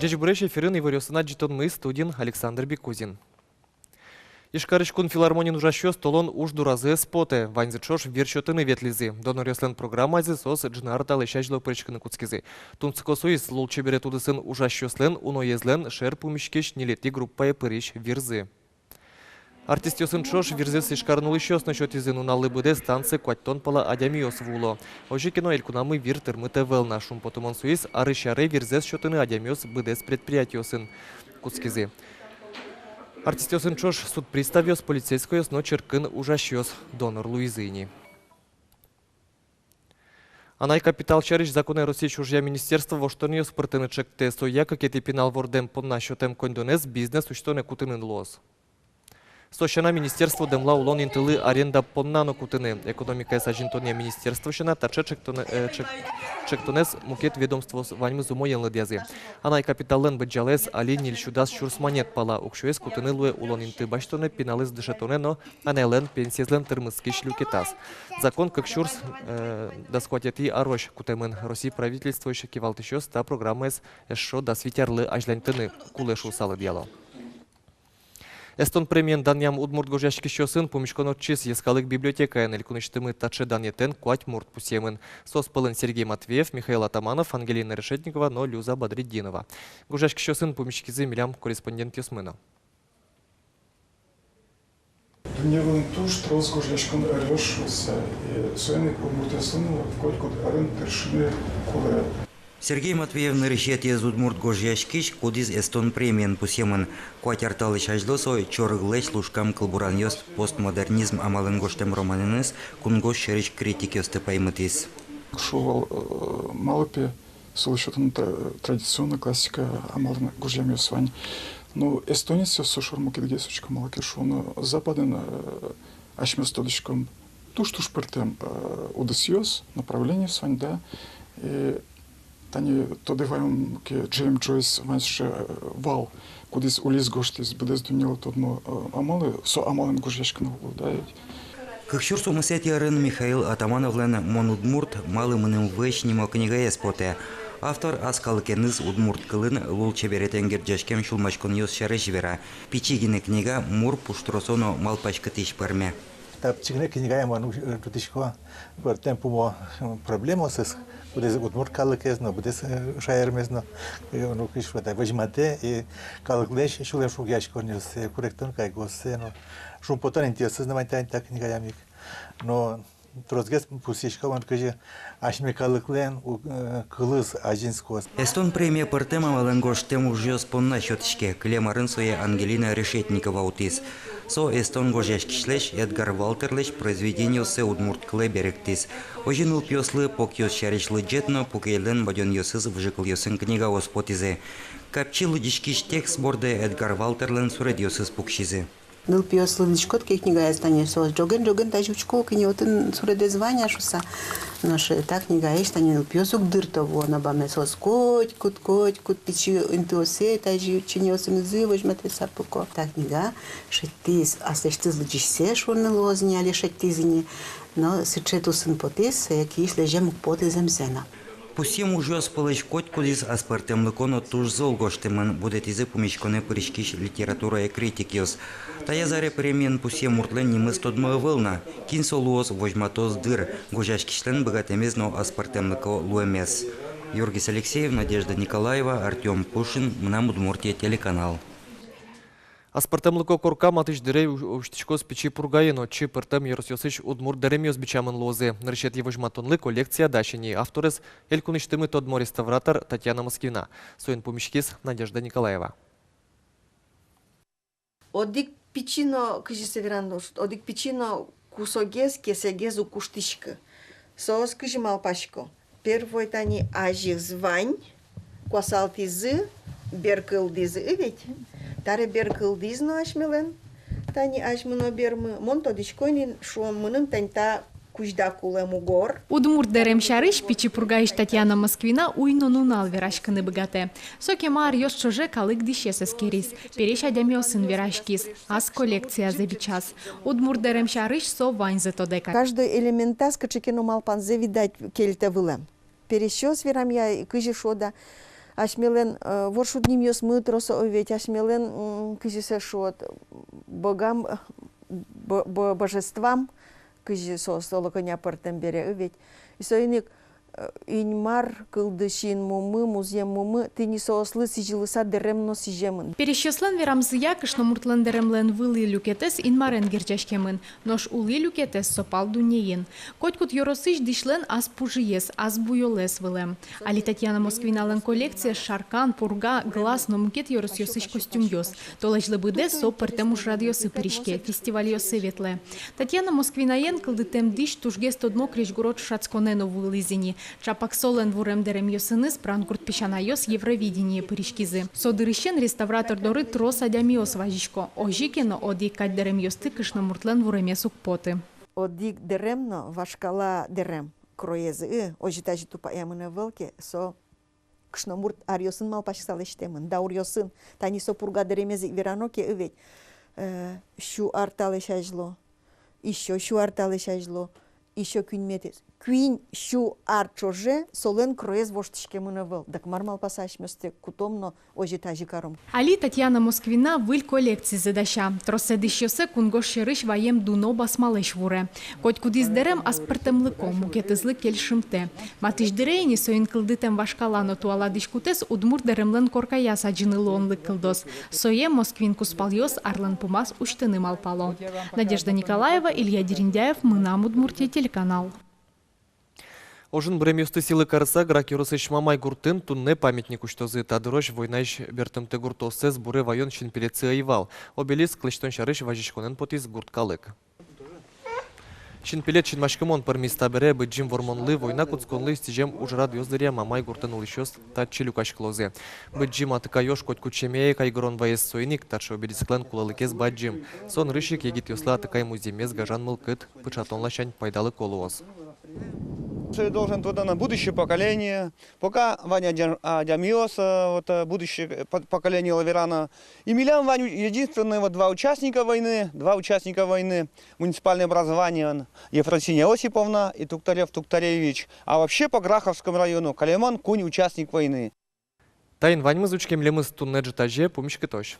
Жежбуреш эфирын иварёсына житонмы студен Александр Бекузин. Ишкарышкун филармонин ужащёс толон уж дуразы споты. Ванзычош верчётыны ветлизы. Донорёслен программазы сос джнарта лещажло прычканы куцкизы. Тунцкосуис лулче берет удысын ужащёслен, уноезлен шер пумишкеш нелети группая пырищ вирзы. Артистёсын чош вирзес ишкарнул ещёс насчёт изын уналы быде станции куаттон пала адямиос вуло. Ожи кино элькунамы вир тырмыте вел нашум потомон суис арышары вирзес счётыны адямиос быдес предприятиосын куцкизы. Артистёсын чош суд приставёс полицейскоёс, но черкын ужащёс донор Луизыни. Анай капитал чарыш законы России чужья министерства воштонёс пыртыны чекте соя какети пенал вордем понна счётем кондонез бизнес учтоне кутынын лоз. Сощана министерство демла улон интылы аренда поннано кутыны. Экономика сажинтония министерство шана таче чектонес мукет ведомство ваньмы зумоен лыдязы. Анай капитален беджалес али нильшудас чурсманет пала. Укшуес кутыны луе улон инты баштоне пеналыз дышетоне, но анайлен пенсиезлен тырмыскиш люкетас. Закон как чурс дасхватети арош кутемын. России правительство еще кивалт еще ста программа эшо дасвитярлы ажлянтыны кулешу салы дьяло. Эстон премиен даньям удмурт гожашки щосын помешконот чис ескалык библиотека энелькуныштымы таче данетен куать мурт пусемын. Сос пылын Сергей Матвеев, Михаил Атаманов, Ангелина Решетникова, но Люза Бадриддинова. Гожашки щосын помешкизы милям корреспондент Юсмына. Дневен туш трос гожашкон решился и союзник удмуртесын в код арен тершины коле. Сергей Матвеев нарещет из удмурт гожьяшкиш кодиз эстон премиен пусемын. Куатерталы шажлосой чорыглэш лушкам кылбуран йост постмодернизм амалын гоштем романыныз кунгош шерич критики остепаймытис. Шувал малопе слышатын традиционная классика амалын гожьям йосвань. Но эстонец все сушор мукидгесочка малоке шуно западен ашместодышком туш пертем удасьёс направление свань да. Тани тодеваем ке Джейм Джойс ваньше вал, кудис улиз гоштис бедес дунило тодмо амалы со амален гожешкан да. Как чурсу мысетьярын Михаил Атамановлен монудмурт малы мыным вэшнимо книга еспоте. Автор аскалыкеныз удмурт кылын лул чеберетенгер жашкем шулмашкон йос шары жибера. Пичигине книга мур пуштросоно малпачкатиш перме. Тапчигне книга я ману тутишко по темпу проблема с bude udmurt kalıkezno, bude şairmezno, onu kışvada vajmate и kalıkleş şule şu yaş korniyorsa korrekton kaygose no şu potan intiyasız ne mantan tak nigayamik no trozges pusishka он каже ашме kalıklen kılız ajinskos. Эстон премия партема валангош тему жёс понна счётышке клемарын своя Ангелина Решетникова утис. Со эстон гожешкишлеш Эдгар Валтерлеш произведению се удмурт клеберектис. Ожинул пёслы покьёс шаришлы джетно покейлен бадён ёсыз вжикл ёсын книга оспотизе. Капчил дишкиш текст борде Эдгар Валтерлен суред ёсыз пукшизе. Ныл пёслы дишкот ке книга я стане со джоген тажучко кни отын суреде звания шуса. Наша та книга я стане ныл пёсук дыртово на баме со скоть кут пичи интуосе тажи чинёсымызы возьмете сапуко. Та книга шеттис асештыз лджисе шурны лозняли шеттизни, но сычету сын потис, якиш лежем потизем зена. Пусем уже спалыш кот кудис аспартем лыконо туж зол гоштемын будет изы помещконе пырышкиш литература и критикиос. Тая заре премиен пусем уртлен немыс тодмы вылна. Кинсо луос вожматоз дыр, гожашкишлен богатемезно аспартем лыко луэмес. Юргис Алексеев, Надежда Николаева, Артем Пушин, Мнам Удмуртия телеканал. Аспартем лыко корка матыш дырей уштичко спичи пургаено, чи пыртем еросьосыч удмурт дыремиос бичамын лозы. Нарышет его жматонлы коллекция дашини. Авторес элькуныштымы тодмо реставратор Татьяна Москвина. Соин помещкис Надежда Николаева. Одик пичино, кажи се верандо, одик пичино кусогез, кесегез у куштишка. Соос кажи малпашко. Первой тани ажих звань, квасалтизы, беркылдизы, ведь? Таре беркылдизно ашмелен, тани ашмено бермы, монтодишкойнин шуаммынын таньта куждакулем угор. Удмурт дерем шарыш пичи пургаиш Татьяна Москвина уйнонун алверашканы быгате. Сокемар ёс чоже калык дишесес керис. Переш адямёсын верашкис. Ас коллекция забичас. Удмурт дерем шарыш со ваньзе тодека. Каждый элементас качекену малпанзе видать кельте вылем. Перещёс верам я кыжи шода. ашмелен воршудним ёс мытросо овет, ашмелен кыжесе шот богам, божествам, кыжи соло коня портем бере овет. И соиник инмар кылдышин мумы, музем мумы, ты не соослы сижилыса деремно сижемын. Перещеслен верамзыя кышномуртлен деремлен вылы люкетес инмарен герчашкемын, нош улы люкетес сопал дунеен. Котькут йоросыш дишлен аз пужиес, аз буйолес вылем. Али Татьяна Москвинален коллекция шаркан, пурга, глаз, номукет йорос йосыш костюм йос. Толежлы быде со пертемуш радиосы перишке, фестиваль йосы ветле. Татьяна Москвинаен кылдытем диш тужгест одно кришгород шацконено вылызини. Чапак солен вурем дерем йосыныз пранкурт пешана йос Евровидение перишкизы. Содырыщен реставратор доры трос адямиос важичко. Ожикено оди кать дерем йосты кышномуртлен вуреме сукпоты. Одик деремно вашкала дерем кроезы, ожитажи тупа ямыны велке, со кышномурт арьосын малпашсал иштемын, даур йосын, тани со пурга деремезик вераноке ывет. Шу арталы шажло, еще шу арталы шажло, еще күнметес. Күн шу арчоже солен кроез воштышке мынывыл. Так мармал пасаш мёсте кутомно ожитажи каром. Али Татьяна Москвина выль коллекции задаща. Троседыщосе кунгош шерыш ваем дуно басмалыш вуре. Коть кудис дерем аспертем лыко, мукетызлы кельшимте. Матыш дерейни соин кылдытем вашкалано туаладыш кутес удмур деремлен коркая саджины лонлык кылдос. Сое Москвин куспальёс арлен пумас уштыны малпало. Надежда Николаева, Илья Дериндяев, Мынам Удмуртия, телеканал. Ожын бремёсты силы карса грак юрысыш мамай гуртын тунне памятник уштозы тадырож войнайш бертымты гуртосыз буры вайон шинпелецы айвал. Обелиск клыштон шарыш важишконен потиз гурткалык. Шинпелет шинмашкымон пармиста бере быджим вормонлы война куцконлы стижем ужрад ёздыря мамай гуртын улышёс татчы люкаш клозе. Быджим атыка ёш коть кучемее кайгрон ваес сойник татшы обелисклен кулалыкез баджим. Сон рышик егит ёсла атыкай муземез гажан мылкыт пычатонла шань пайдалы колуоз. Должен туда на будущее поколение. Пока Ваня Адямиос, вот будущее поколение Лаверана. И Милян Ваню единственные вот два участника войны, муниципальное образование, Ефросинья Осиповна и Туктарев Туктаревич. А вообще по Граховскому району Калиман Кунь участник войны. Тайн ваньмыз учкем лемыз тунне джитаже помешки тош.